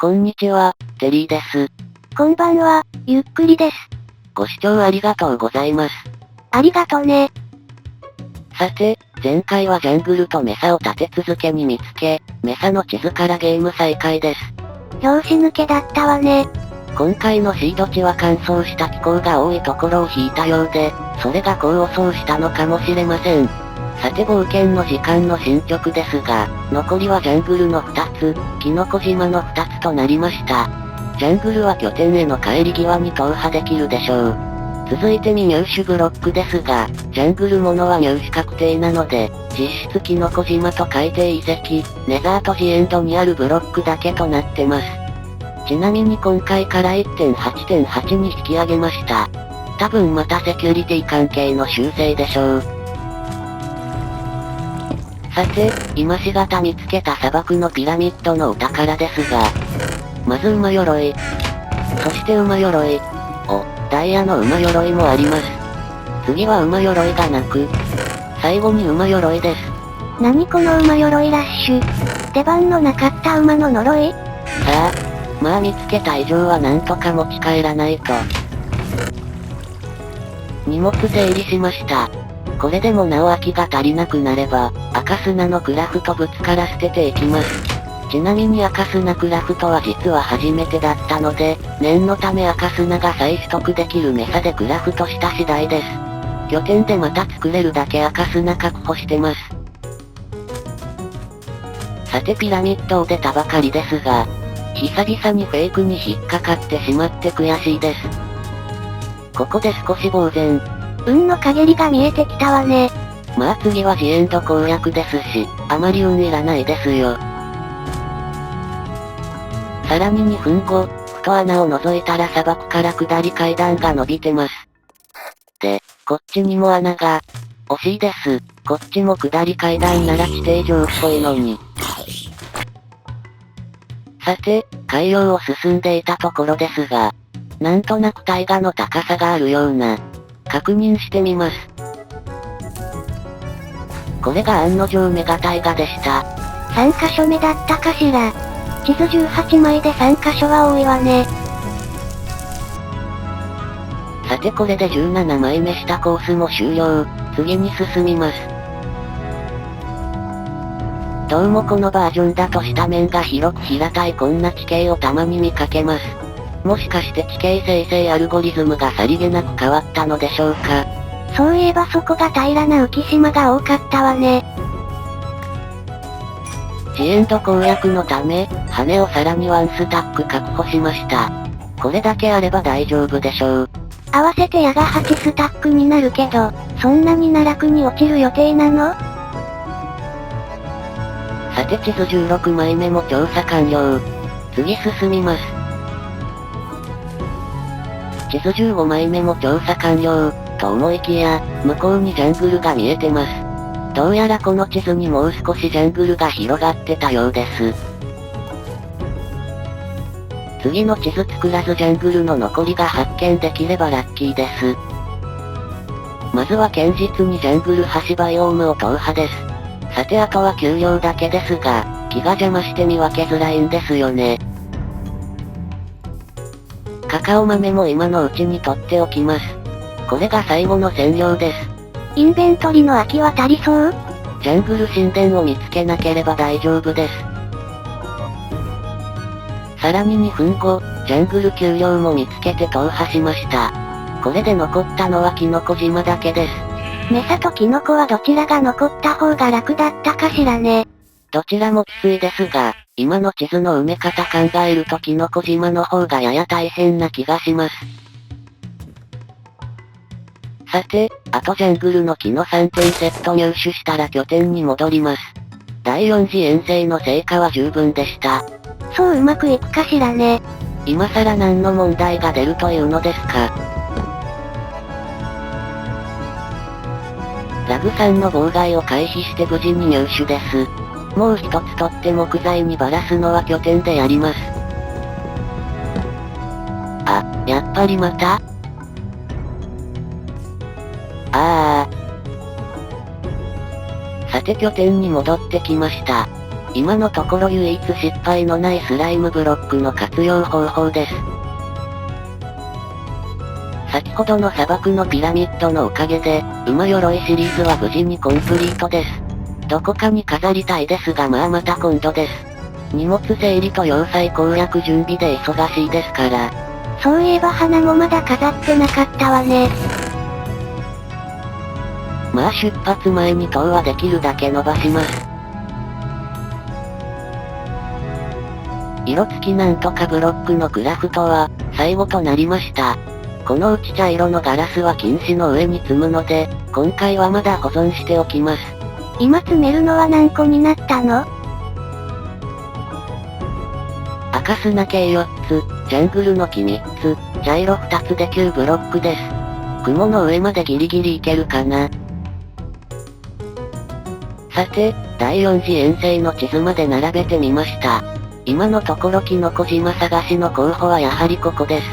こんにちは、テリーです。こんばんは、ゆっくりです。ご視聴ありがとうございます。ありがとね。さて、前回はジャングルとメサを立て続けに見つけ、メサの地図からゲーム再開です。拍子抜けだったわね。今回のシード地は乾燥した気候が多いところを引いたようで、それが功を奏したのかもしれません。さて冒険の時間の進捗ですが、残りはジャングルの2つ、キノコ島の2つとなりました。ジャングルは拠点への帰り際に踏破できるでしょう。続いて未入手ブロックですが、ジャングルものは入手確定なので、実質キノコ島と海底遺跡、ネザーとジエンドにあるブロックだけとなってます。ちなみに今回から 1.8.8 に引き上げました。多分またセキュリティ関係の修正でしょう。さて、今しがた見つけた砂漠のピラミッドのお宝ですが、まず馬鎧。そして馬鎧。ダイヤの馬鎧もあります。次は馬鎧がなく、最後に馬鎧です。何この馬鎧ラッシュ。出番のなかった馬の呪い？さあ、まあ見つけた以上はなんとか持ち帰らないと。荷物整理しました。これでもなお空きが足りなくなれば、赤砂のクラフト物から捨てていきます。ちなみに赤砂クラフトは実は初めてだったので、念のため赤砂が再取得できるメサでクラフトした次第です。拠点でまた作れるだけ赤砂確保してます。さてピラミッドを出たばかりですが、久々にフェイクに引っかかってしまって悔しいです。ここで少し呆然。運の陰りが見えてきたわね。まあ次はジエンド攻略ですし、あまり運いらないですよ。さらに2分後、ふと穴を覗いたら砂漠から下り階段が伸びてます。で、こっちにも穴が。惜しいです。こっちも下り階段なら地底上っぽいのに。さて、海洋を進んでいたところですが、なんとなく大河の高さがあるような。確認してみます。これが案の定メガ大河でした。3箇所目だったかしら。地図18枚で3箇所は多いわね。さてこれで17枚目したコースも終了。次に進みます。どうもこのバージョンだと下面が広く平たいこんな地形をたまに見かけます。もしかして地形生成アルゴリズムがさりげなく変わったのでしょうか。そういえばそこが平らな浮島が多かったわね。ジエンド攻略のため、羽をさらに1スタック確保しました。これだけあれば大丈夫でしょう。合わせて矢が8スタックになるけど、そんなに奈落に落ちる予定なの？さて地図16枚目も調査完了。次進みます。地図15枚目も調査完了、と思いきや、向こうにジャングルが見えてます。どうやらこの地図にもう少しジャングルが広がってたようです。次の地図作らずジャングルの残りが発見できればラッキーです。まずは堅実にジャングル端バイオームを踏破です。さてあとは丘陵だけですが、木が邪魔して見分けづらいんですよね。カカオ豆も今のうちに取っておきます。これが最後の占領です。インベントリの空きは足りそう？ジャングル神殿を見つけなければ大丈夫です。さらに2分後、ジャングル丘陵も見つけて踏破しました。これで残ったのはキノコ島だけです。メサとキノコはどちらが残った方が楽だったかしらね。どちらもきついですが、今の地図の埋め方考えるとキノコ島の方がやや大変な気がします。さて、あとジャングルの木の3点セット入手したら拠点に戻ります。第4次遠征の成果は十分でした。そううまくいくかしらね。今更何の問題が出るというのですか。ラグさんの妨害を回避して無事に入手です。もう一つ取って木材にばらすのは拠点でやります。あ、やっぱりまた？さて拠点に戻ってきました。今のところ唯一失敗のないスライムブロックの活用方法です。先ほどの砂漠のピラミッドのおかげで、馬鎧シリーズは無事にコンプリートです。どこかに飾りたいですがまた今度です。荷物整理と要塞攻略準備で忙しいですから。そういえば花もまだ飾ってなかったわね。出発前に塔はできるだけ伸ばします。色付きなんとかブロックのクラフトは、最後となりました。この内茶色のガラスは金糸の上に積むので、今回はまだ保存しておきます。今詰めるのは何個になったの？赤砂系4つ、ジャングルの木3つ、茶色2つで9ブロックです。雲の上までギリギリいけるかな。さて、第4次遠征の地図まで並べてみました。今のところキノコ島探しの候補はやはりここです。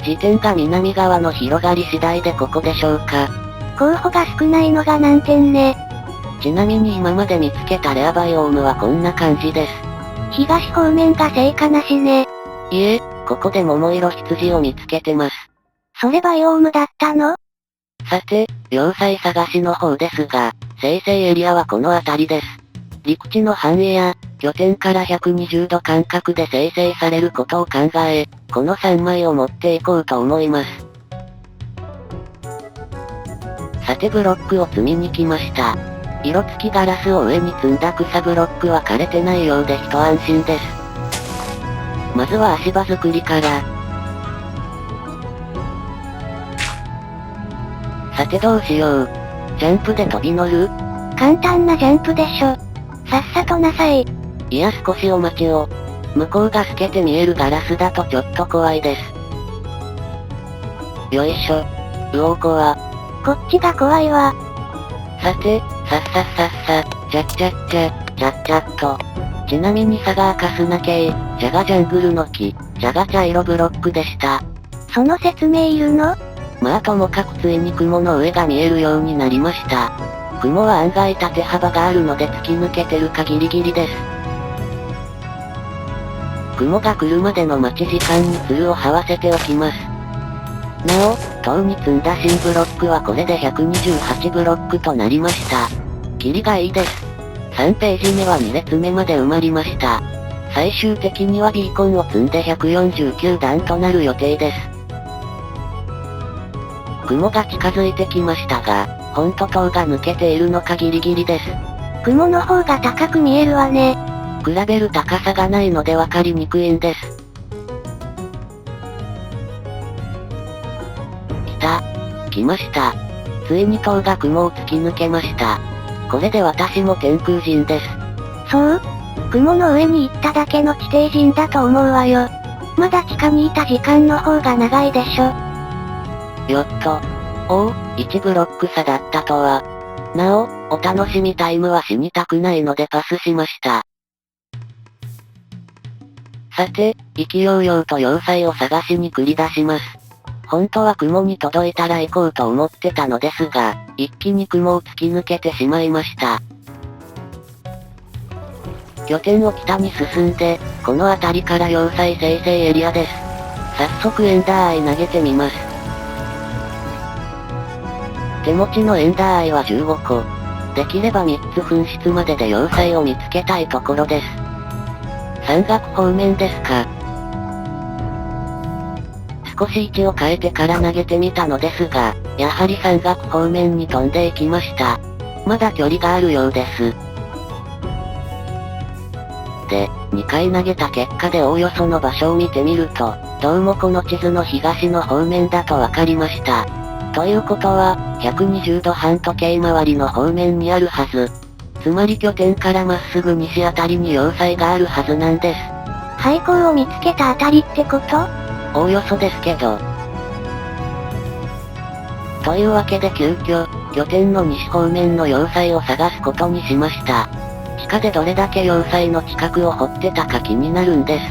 地点が南側の広がり次第でここでしょうか。候補が少ないのが難点ね。ちなみに今まで見つけたレアバイオームはこんな感じです。東方面が成果なしね。いえ、ここで桃色羊を見つけてます。それバイオームだったの？さて、要塞探しの方ですが、生成エリアはこの辺りです。陸地の繁栄や、拠点から120度間隔で生成されることを考え、この3枚を持っていこうと思います。さてブロックを積みに来ました。色付きガラスを上に積んだ草ブロックは枯れてないようで一安心です。まずは足場作りから。さてどうしよう。ジャンプで飛び乗る？簡単なジャンプでしょ。さっさとなさい。いや少しお待ちを。向こうが透けて見えるガラスだとちょっと怖いです。よいしょ。うおー怖。こっちが怖いわ。さて、さっさっさっさ、ちゃっちゃっちゃ、ちゃっちゃっと。ちなみにサガ赤砂系、茶がジャングルの木、茶が茶色ブロックでした。その説明いるの？ともかくついに雲の上が見えるようになりました。雲は案外縦幅があるので突き抜けてるかギリギリです。雲が来るまでの待ち時間にツルを這わせておきます。なお、塔に積んだ新ブロックはこれで128ブロックとなりました。キリがいいです。3ページ目は2列目まで埋まりました。最終的にはビーコンを積んで149段となる予定です。雲が近づいてきましたが、ほんと塔が抜けているのかギリギリです。雲の方が高く見えるわね。比べる高さがないので分かりにくいんです。来ました。ついに塔が雲を突き抜けました。これで私も天空人です。そう？雲の上に行っただけの地底人だと思うわよ。まだ地下にいた時間の方が長いでしょ。よっと。おお、1ブロック差だったとは。なお、お楽しみタイムは死にたくないのでパスしました。さて、意気揚々と要塞を探しに繰り出します。本当は雲に届いたら行こうと思ってたのですが、一気に雲を突き抜けてしまいました。拠点を北に進んで、この辺りから要塞生成エリアです。早速エンダーアイ投げてみます。手持ちのエンダーアイは15個。できれば3つ紛失までで要塞を見つけたいところです。山岳方面ですか。少し位置を変えてから投げてみたのですが、やはり山岳方面に飛んでいきました。まだ距離があるようです。で、2回投げた結果でおおよその場所を見てみると、どうもこの地図の東の方面だとわかりました。ということは、120度半時計回りの方面にあるはず。つまり拠点からまっすぐ西あたりに要塞があるはずなんです。廃校を見つけたあたりってこと？おおよそですけど。というわけで急遽、拠点の西方面の要塞を探すことにしました。地下でどれだけ要塞の近くを掘ってたか気になるんです。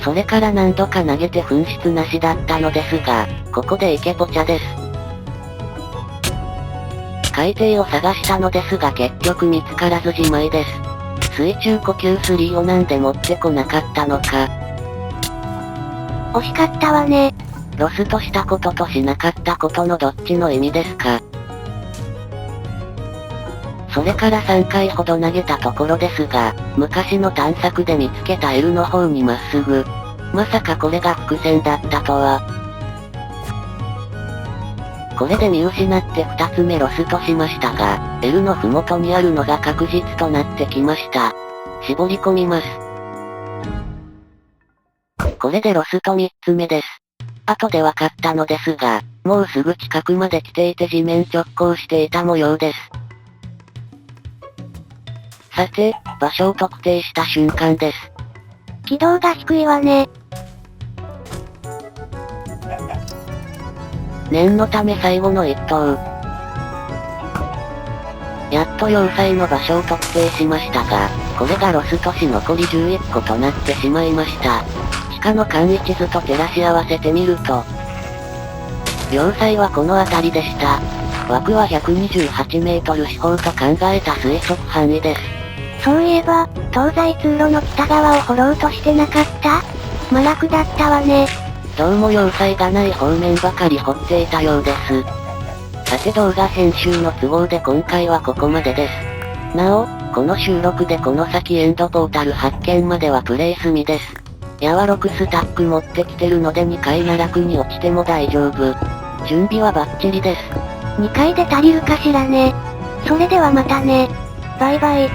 それから何度か投げて紛失なしだったのですが、ここでイケポチャです。海底を探したのですが結局見つからずじまいです。水中呼吸3をなんで持ってこなかったのか。惜しかったわね。ロストしたこととしなかったことのどっちの意味ですか？それから3回ほど投げたところですが、昔の探索で見つけた L の方にまっすぐ。まさかこれが伏線だったとは。これで見失って2つ目ロストしましたが、L の麓にあるのが確実となってきました。絞り込みます。これでロスト3つ目です。後で分かったのですが、もうすぐ近くまで来ていて地面直行していた模様です。さて、場所を特定した瞬間です。軌道が低いわね。念のため最後の一投。やっと要塞の場所を特定しましたが、これがロストし残り11個となってしまいました。地下の簡易地図と照らし合わせてみると、要塞はこの辺りでした。枠は128メートル四方と考えた推測範囲です。そういえば、東西通路の北側を掘ろうとしてなかった？麻薬だったわね。どうも要塞がない方面ばかり掘っていたようです。さて動画編集の都合で今回はここまでです。なお、この収録でこの先エンドポータル発見まではプレイ済みです。ヤワ6スタック持ってきてるので2回な楽に落ちても大丈夫。準備はバッチリです。2回で足りるかしらね。それではまたね。バイバイ。